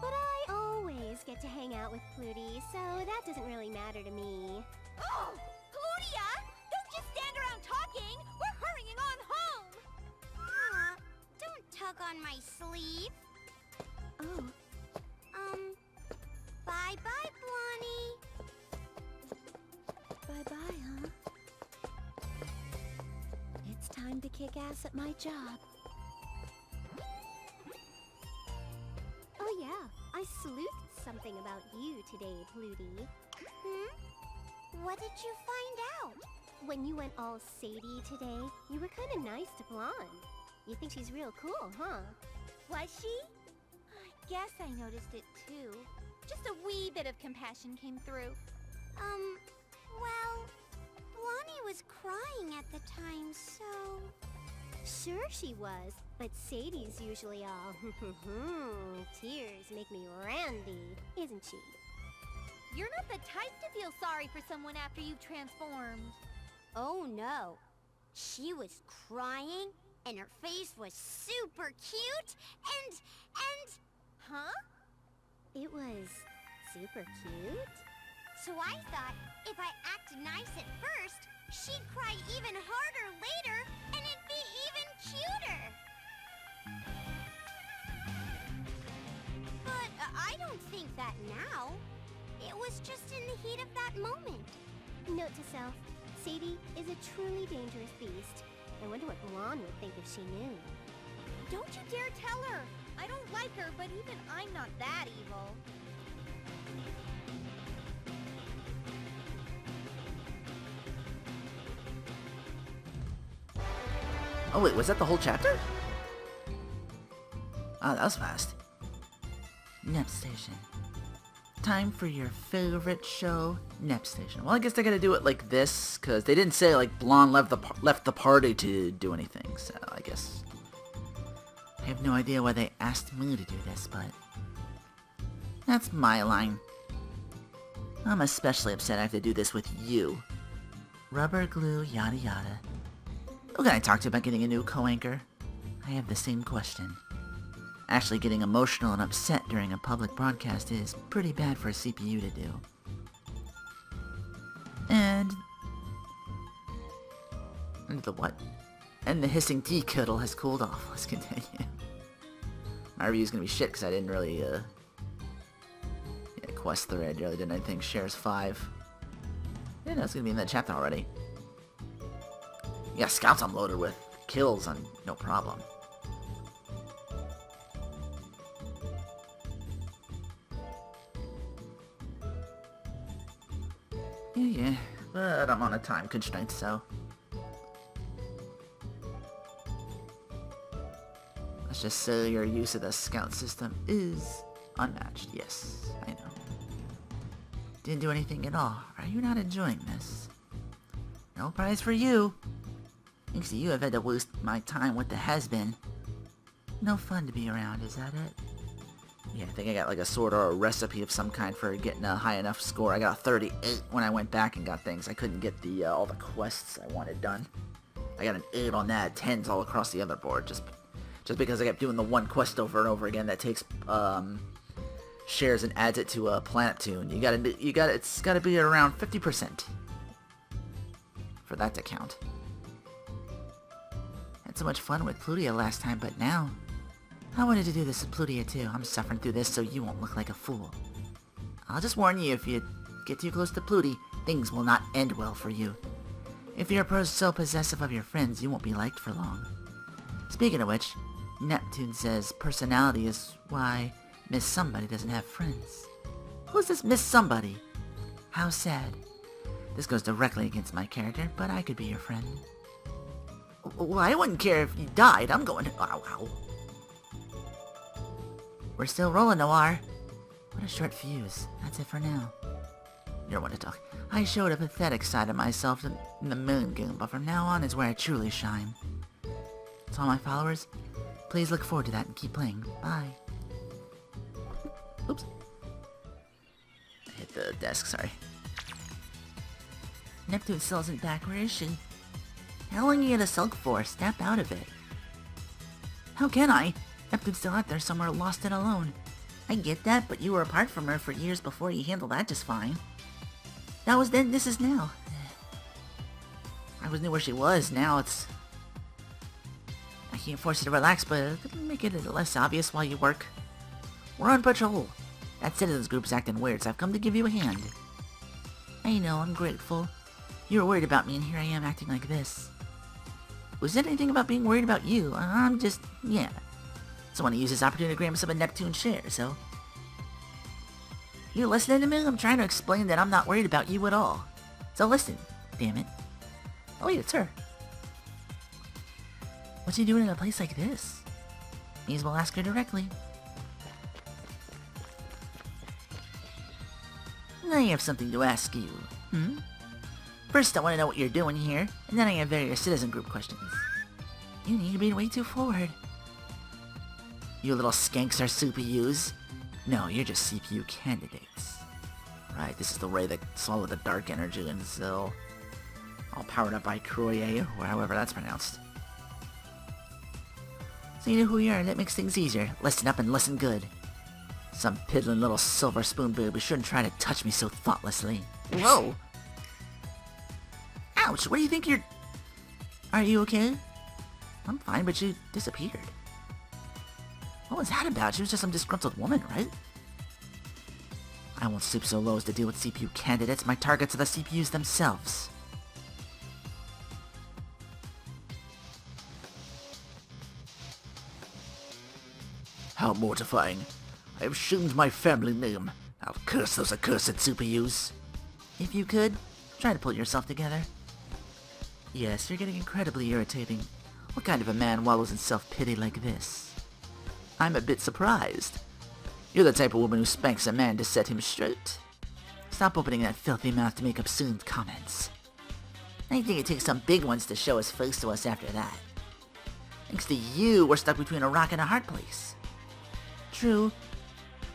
But I always get to hang out with Plutie, so that doesn't really matter to me. Oh! Plutia! Don't just stand around talking! We're hurrying on home! Don't tug on my sleeve. Oh, Bye-bye, Blondie. bye-bye, huh? It's time time to kick ass at my job. Oh yeah, I sleuthed something about you today, Pluty. What did you find out? When you went all Sadie today, you were kind of nice to Blonde. You think she's real cool, huh? Was she? I guess I noticed it too. Just a wee bit of compassion came through. Well, Blondie was crying at the time, so... Sure she was, but Sadie's usually all, tears make me randy, isn't she? You're not the type to feel sorry for someone after you've transformed. Oh no. She was crying, and her face was super cute, and... Huh? It was super cute? So I thought, if I act nice at first, she'd cry even harder later, and it'd be even cuter. But I don't think that now. It was just in the heat of that moment. Note to self, Sadie is a truly dangerous beast. I wonder what Blonde would think if she knew. Don't you dare tell her! I don't like her, but even I'm not that evil. Oh wait, was that the whole chapter? Oh, that was fast. Nep Station. Time for your favorite show, Nep Station. Well, I guess they gotta do it like this, because they didn't say, like, Blonde left the party to do anything, so I guess... I have no idea why they asked me to do this, but... That's my line. I'm especially upset I have to do this with you. Rubber glue, yada yada. Who can I talk to about getting a new co-anchor? I have the same question. Actually, getting emotional and upset during a public broadcast is pretty bad for a CPU to do. And the what? And the hissing tea kettle has cooled off. Let's continue. My review's gonna be shit because I didn't really, quest thread, really didn't anything. Shares 5. Yeah, that's gonna be in that chapter already. Yeah, scouts I'm loaded with. Kills on no problem. Yeah, but I'm on a time constraint, so... Let's just say your use of the scout system is unmatched. Yes, I know. Didn't do anything at all. Are you not enjoying this? No prize for you. Thanks to you, I've had to waste my time with the has-been. No fun to be around, is that it? Yeah, I think I got like a sword or a recipe of some kind for getting a high enough score. I got a 38 when I went back and got things. I couldn't get the all the quests I wanted done. I got an 8 on that, 10s all across the other board, just because I kept doing the one quest over and over again that takes shares and adds it to a planet tune. It's gotta be around 50% for that to count. Had so much fun with Plutia last time, but now I wanted to do this with Plutia too. I'm suffering through this so you won't look like a fool. I'll just warn you, if you get too close to Plutie, things will not end well for you. If you're so possessive of your friends, you won't be liked for long. Speaking of which, Neptune says personality is why Miss Somebody doesn't have friends. Who's this Miss Somebody? How sad. This goes directly against my character, but I could be your friend. Well, I wouldn't care if you died. I'm going... Ow, ow. We're still rolling, Noir. What a short fuse. That's it for now. You're one to talk. I showed a pathetic side of myself in the Moon Game, but from now on is where I truly shine. To all my followers, please look forward to that and keep playing. Bye. Oops. I hit the desk, sorry. Neptune still isn't back. Where is she? How long are you gonna sulk for? Snap out of it. How can I? Neptune's still out there somewhere lost and alone. I get that, but you were apart from her for years before. You handled that just fine. That was then, this is now. I always knew where she was, now it's... I can't force you to relax, but it'll make it less obvious while you work. We're on patrol. That citizens group's acting weird, so I've come to give you a hand. I know, I'm grateful. You were worried about me, and here I am acting like this. Who said anything about being worried about you? I'm just, yeah. Just want to use this opportunity to grab some of Neptune's share, so... You listening to me? I'm trying to explain that I'm not worried about you at all. So listen, damn it. Oh wait, it's her. What's she doing in a place like this? May as well ask her directly. I have something to ask you. First, I want to know what you're doing here, and then I have various citizen group questions. You need to be way too forward. You little skanks are CPUs? No, you're just CPU candidates. Right, this is the ray that swallowed the dark energy in Zill. All powered up by Croyer, or however that's pronounced. So you know who you are, that makes things easier. Listen up and listen good. Some piddling little silver spoon boob shouldn't try to touch me so thoughtlessly. Whoa! Ouch, what do you think you're... Are you okay? I'm fine, but you disappeared. What was that about? She was just some disgruntled woman, right? I won't stoop so low as to deal with CPU candidates. My targets are the CPUs themselves. How mortifying. I have shamed my family name. I'll curse those accursed CPUs. If you could, try to pull yourself together. Yes, you're getting incredibly irritating. What kind of a man wallows in self-pity like this? I'm a bit surprised. You're the type of woman who spanks a man to set him straight. Stop opening that filthy mouth to make obscene comments. I think it takes some big ones to show his face to us after that. Thanks to you, we're stuck between a rock and a hard place. True.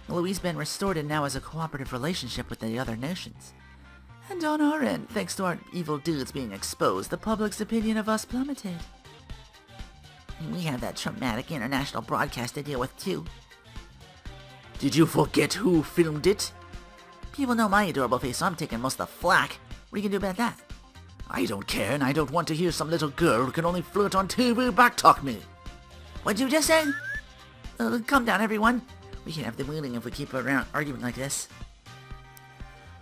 Louis' been restored and now has a cooperative relationship with the other nations. And on our end, thanks to our evil dudes being exposed, the public's opinion of us plummeted. We have that traumatic international broadcast to deal with too. Did you forget who filmed it? People know my adorable face, so I'm taking most of the flack. What are you gonna do about that? I don't care, and I don't want to hear some little girl who can only flirt on TV backtalk me. What'd you just say? Calm down, everyone. We can't have the meeting if we keep around arguing like this.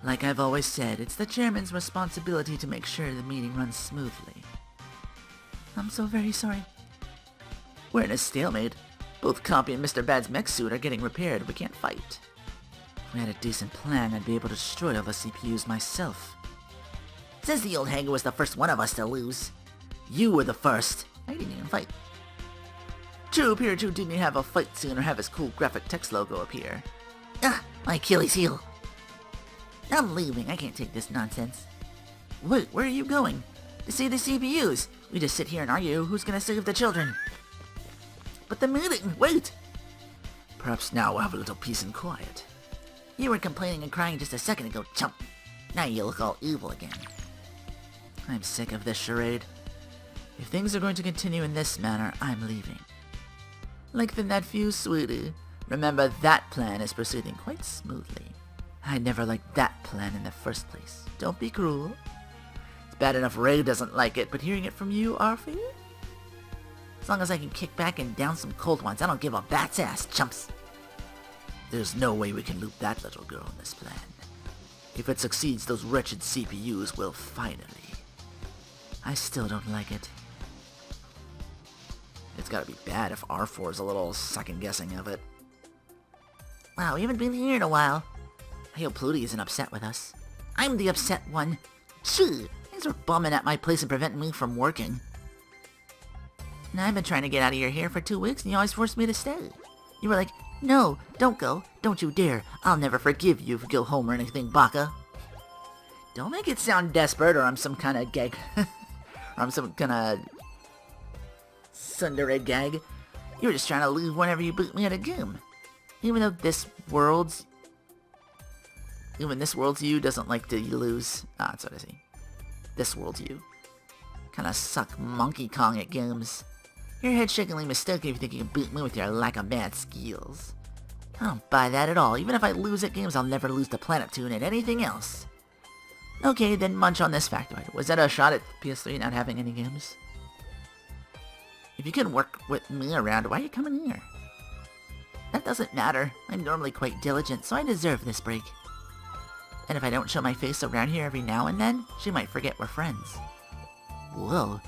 Like I've always said, it's the chairman's responsibility to make sure the meeting runs smoothly. I'm so very sorry. We're in a stalemate. Both Compy and Mr. Bad's mech suit are getting repaired. We can't fight. If we had a decent plan, I'd be able to destroy all the CPUs myself. Says the old hanger was the first one of us to lose. You were the first. I didn't even fight. True, Pirachu didn't have a fight scene or have his cool graphic text logo appear. Ugh, my Achilles heel. I'm leaving. I can't take this nonsense. Wait, where are you going? To see the CPUs. We just sit here and argue who's gonna save the children. But the meeting, wait! Perhaps now we'll have a little peace and quiet. You were complaining and crying just a second ago, chump. Now you look all evil again. I'm sick of this charade. If things are going to continue in this manner, I'm leaving. Lengthen that fuse, sweetie. Remember, that plan is proceeding quite smoothly. I never liked that plan in the first place. Don't be cruel. It's bad enough Ray doesn't like it, but hearing it from you, Arfie? As long as I can kick back and down some cold ones, I don't give a bat's ass, chumps. There's no way we can loop that little girl in this plan. If it succeeds, those wretched CPUs will finally. I still don't like it. It's gotta be bad if R4 is a little second-guessing of it. Wow, we haven't been here in a while. I hope Pluty isn't upset with us. I'm the upset one. Gee, things are bumming at my place and preventing me from working. Now I've been trying to get out of your hair for 2 weeks and you always forced me to stay. You were like, no, don't go. Don't you dare. I'll never forgive you if you go home or anything, Baka. Don't make it sound desperate or I'm some kind of gag. Or I'm some kind of tsundere gag. You were just trying to leave whenever you boot me at a game. Even though this world's you doesn't like to lose. Ah, that's what I see. This world's you. Kinda suck Monkey Kong at games. You're head-shakingly mistaken if you think you can beat me with your lack of bad skills. I don't buy that at all. Even if I lose at games, I'll never lose to Planeptune at anything else. Okay, then munch on this factoid. Was that a shot at PS3 not having any games? If you can work with me around, why are you coming here? That doesn't matter. I'm normally quite diligent, so I deserve this break. And if I don't show my face around here every now and then, she might forget we're friends. Whoa.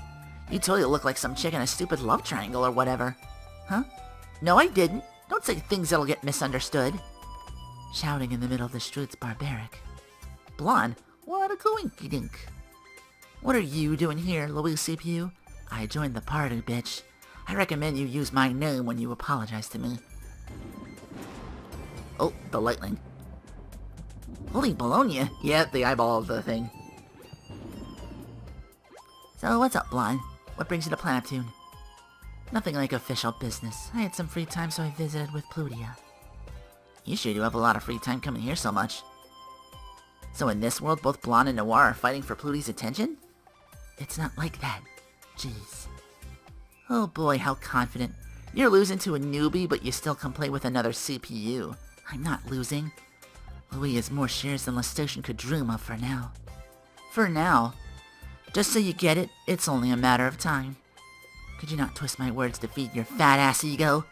You totally look like some chick in a stupid love triangle or whatever. Huh? No, I didn't. Don't say things that'll get misunderstood. Shouting in the middle of the street's barbaric. Blonde? What a coinkydink. What are you doing here, Louise CPU? I joined the party, bitch. I recommend you use my name when you apologize to me. Oh, the lightning. Holy Bologna. Yeah, the eyeball of the thing. So, what's up, Blonde? What brings you to Planeptune? Nothing like official business. I had some free time, so I visited with Plutia. You sure do have a lot of free time coming here so much. So in this world, both Blonde and Noir are fighting for Plutia's attention? It's not like that. Jeez. Oh boy, how confident. You're losing to a newbie, but you still can play with another CPU. I'm not losing. Louis has more shares than Lastation could dream of for now. For now? Just so you get it, it's only a matter of time. Could you not twist my words to feed your fat-ass ego?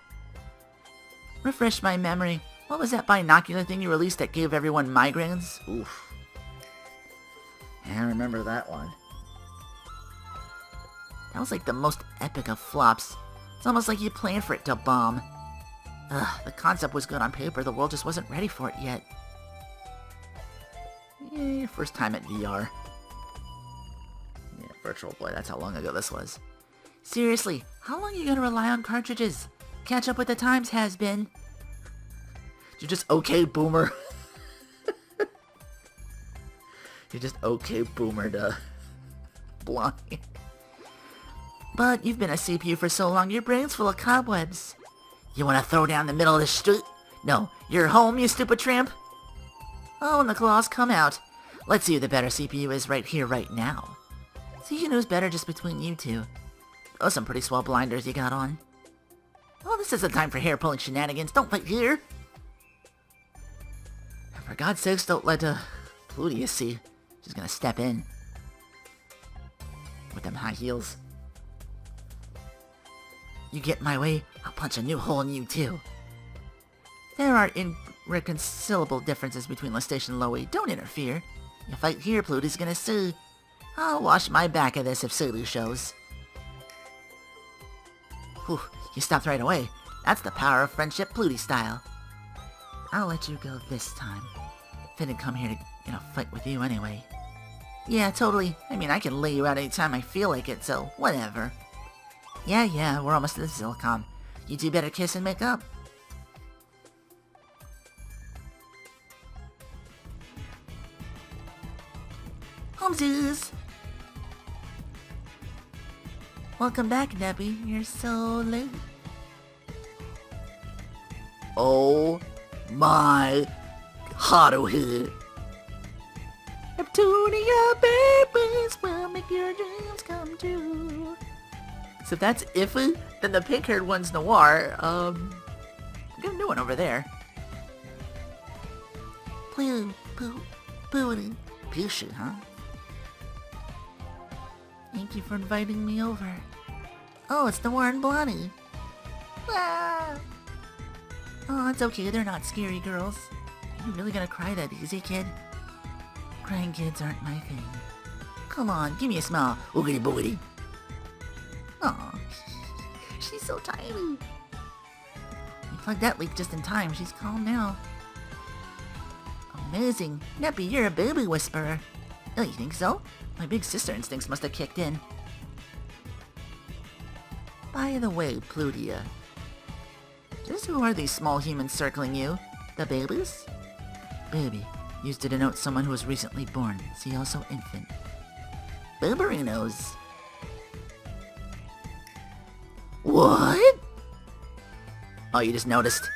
Refresh my memory. What was that binocular thing you released that gave everyone migraines? Oof. I remember that one. That was like the most epic of flops. It's almost like you planned for it to bomb. Ugh, the concept was good on paper, the world just wasn't ready for it yet. Yeah, first time at VR. Yeah, Virtual Boy, that's how long ago this was. Seriously, how long are you gonna rely on cartridges? Catch up with the times, has been. You're just okay, boomer. You're just okay, boomer to Blonde. But you've been a CPU for so long, your brain's full of cobwebs. You wanna throw down the middle of the street? No, you're home, you stupid tramp. Oh, and the claws come out. Let's see who the better CPU is right here, right now. See who's better just between you two. Oh, some pretty swell blinders you got on. Oh, this isn't time for hair-pulling shenanigans. Don't fight here. For God's sakes, don't let Plutia see. She's gonna step in. With them high heels. You get in my way, I'll punch a new hole in you too. There are irreconcilable differences between Lastation and Loey. Don't interfere. You fight here, Plutia's gonna sue. I'll wash my back of this if Sulu shows. Whew, you stopped right away. That's the power of friendship Plutie style. I'll let you go this time. If I didn't come here to, fight with you anyway. Yeah, totally. I mean, I can lay you out anytime I feel like it, so whatever. Yeah, we're almost to the Silicon. You two better kiss and make up. Homesies! Welcome back, Neppy. You're so late. Oh my Haruhi. Neptunia babies will make your dreams come true. So if that's Iffy, then the pink-haired one's Noir. Got a new one over there. Pushy, huh? Thank you for inviting me over. Oh, it's Noir and Blondie. Ah. Oh, it's okay, they're not scary girls. Are you really gonna cry that easy, kid? Crying kids aren't my thing. Come on, give me a smile. Oogity boogity. Aw, she's so tiny. You plugged that leak just in time. She's calm now. Amazing. Neppy, you're a baby whisperer. Oh, you think so? My big sister instincts must have kicked in. By the way, Plutia. Just who are these small humans circling you? The babies? Baby, used to denote someone who was recently born. See also infant. Baberinos. What? Oh, you just noticed.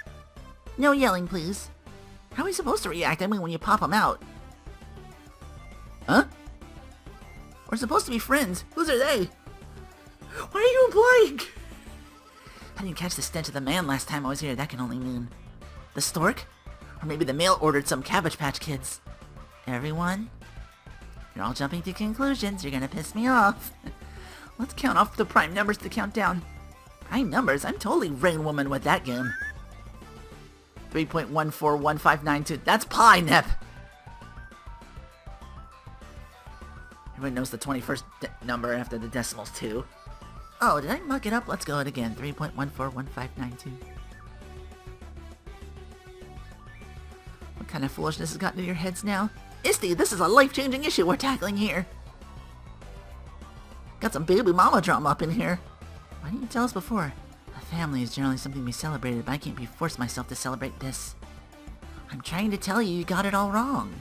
No yelling, please. How are we supposed to react, I mean, when you pop them out? Huh? We're supposed to be friends. Whose are they? Why are you implying? I didn't catch the stench of the man last time I was here. That can only mean... the stork? Or maybe the mail ordered some Cabbage Patch Kids. Everyone? You're all jumping to conclusions. You're gonna piss me off. Let's count off the prime numbers to count down. Prime numbers? I'm totally Rain Woman with that game. 3.141592. That's pi, Nep! Everyone knows the 21st number after the decimals, too. Oh, did I muck it up? Let's go it again. 3.141592. What kind of foolishness has gotten into your heads now? Isty, this is a life-changing issue we're tackling here. Got some baby mama drama up in here. Why didn't you tell us before? A family is generally something to be celebrated, but I can't be forced myself to celebrate this. I'm trying to tell you, you got it all wrong.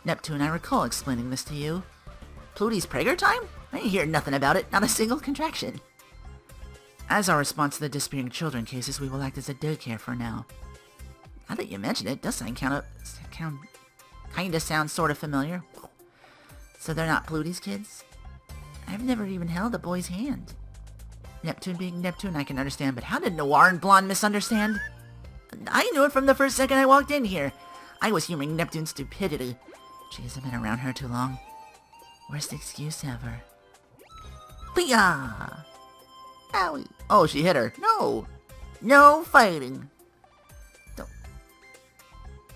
Neptune, I recall explaining this to you. Pluty's Prager time? I ain't hear nothing about it, not a single contraction. As our response to the disappearing children cases, we will act as a daycare for now. Now that you mention it, does sound kinda sound sorta familiar. So they're not Pluty's kids? I've never even held a boy's hand. Neptune being Neptune, I can understand, but how did Noir and Blonde misunderstand? I knew it from the first second I walked in here. I was humoring Neptune's stupidity. She hasn't been around her too long. Worst excuse ever. Booyah! Owie. Oh, she hit her. No! No fighting. Don't.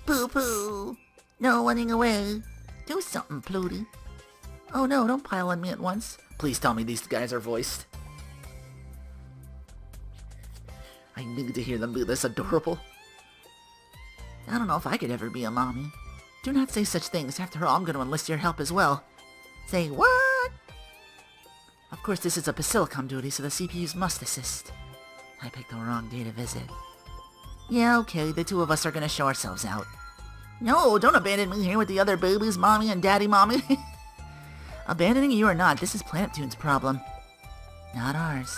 Poo-poo. No running away. Do something, Pluty. Oh no, don't pile on me at once. Please tell me these guys are voiced. I need to hear them be this adorable. I don't know if I could ever be a mommy. Do not say such things. After all, I'm going to enlist your help as well. Say what? Of course, this is a Basilicom duty, so the CPUs must assist. I picked the wrong day to visit. Yeah, okay, the two of us are going to show ourselves out. No, don't abandon me here with the other babies, mommy and daddy mommy. Abandoning you or not, this is Planeptune's problem. Not ours.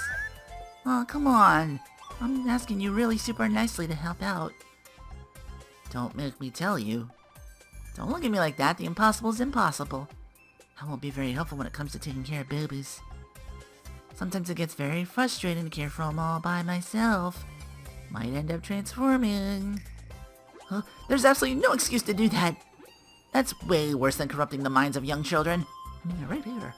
Oh, come on. I'm asking you really super nicely to help out. Don't make me tell you. Don't look at me like that. The impossible is impossible. I won't be very helpful when it comes to taking care of babies. Sometimes it gets very frustrating to care for them all by myself. Might end up transforming. Huh? There's absolutely no excuse to do that. That's way worse than corrupting the minds of young children. I mean, they're right here.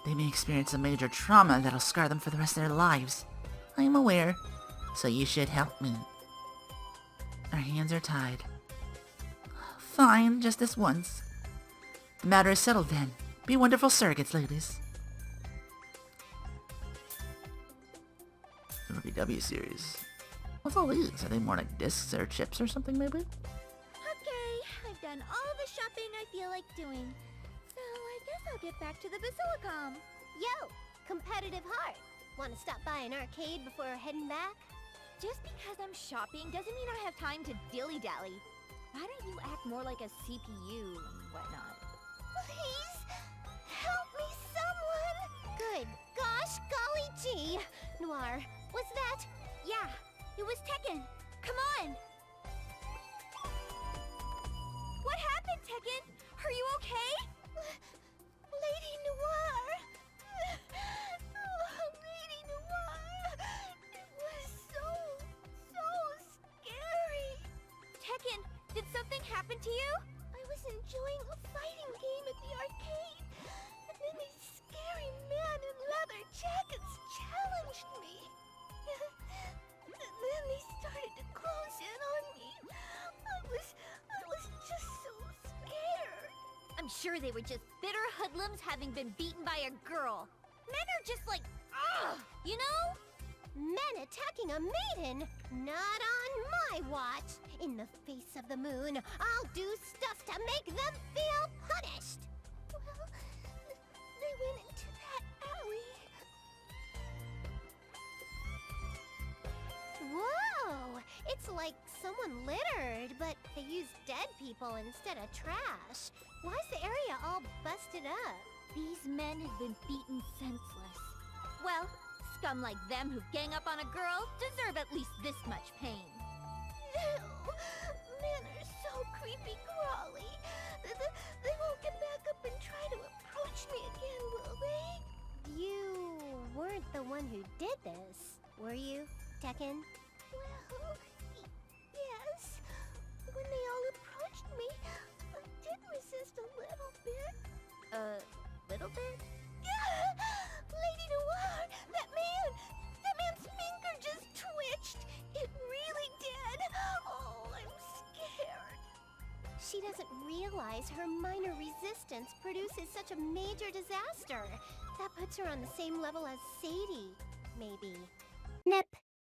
They may experience a major trauma that'll scar them for the rest of their lives. I'm aware, so you should help me. Our hands are tied. Fine, just this once. The matter is settled then. Be wonderful surrogates, ladies. RBW series. What's all these? Are they more like discs or chips or something, maybe? Okay, I've done all the shopping I feel like doing. So I guess I'll get back to the Basilicom. Yo, competitive heart. Want to stop by an arcade before heading back? Just because I'm shopping doesn't mean I have time to dilly-dally. Why don't you act more like a CPU and whatnot? Please, help me someone. Good gosh golly gee. Noir, was that? Yeah, it was Tekken. Come on! What happened, Tekken? Are you okay? Lady Noir. Oh, Lady Noir. It was so scary. Tekken, did something happen to you? I was enjoying a fighting game at the arcade, and then these scary men in leather jackets challenged me. And then they started to close in on me. I was just so scared. I'm sure they were just bitter hoodlums having been beaten by a girl. Men are just like, ugh, you know? Men attacking a maiden? Not on my watch. In the face of the moon, I'll do stuff to make them feel punished. Well, they went into that alley. Whoa! It's like someone littered, but they used dead people instead of trash. Why's the area all busted up? These men have been beaten senseless. Well, scum like them who gang up on a girl deserve at least this much pain. Ew, men are so creepy crawly. They won't get back up and try to approach me again, will they? You weren't the one who did this, were you, Tekken? Well, yes. When they all approached me, I did resist a little bit. Little bit? Lady Noir, that man's finger just twitched. It really did. Oh, I'm scared. She doesn't realize her minor resistance produces such a major disaster. That puts her on the same level as Sadie, maybe. Nep.